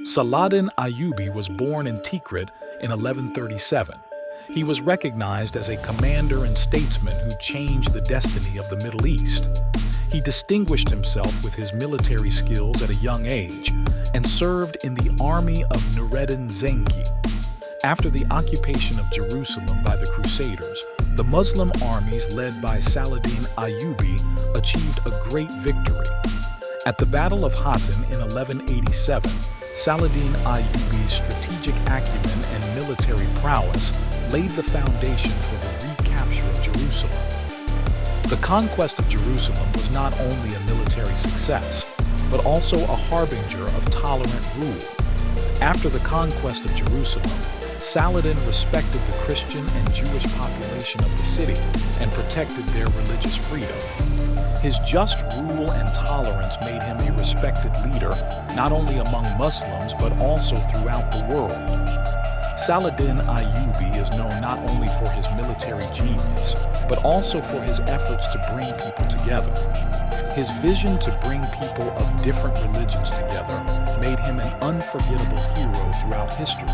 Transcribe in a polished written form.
Saladin Eyyubi was born in Tikrit in 1137. He was recognized as a commander and statesman who changed the destiny of the Middle East. He distinguished himself with his military skills at a young age and served in the army of Nureddin Zengi. After the occupation of Jerusalem by the Crusaders, the Muslim armies led by Saladin Eyyubi achieved a great victory. At the Battle of Hattin in 1187, Saladin Eyyubi's strategic acumen and military prowess laid the foundation for the recapture of Jerusalem. The conquest of Jerusalem was not only a military success, but also a harbinger of tolerant rule. After the conquest of Jerusalem, Saladin respected the Christian and Jewish population of the city and protected their religious freedom. His just rule and tolerance made him a respected leader, not only among Muslims, but also throughout the world. Saladin Eyyubi is known not only for his military genius, but also for his efforts to bring people together. His vision to bring people of different religions together made him an unforgettable hero throughout history.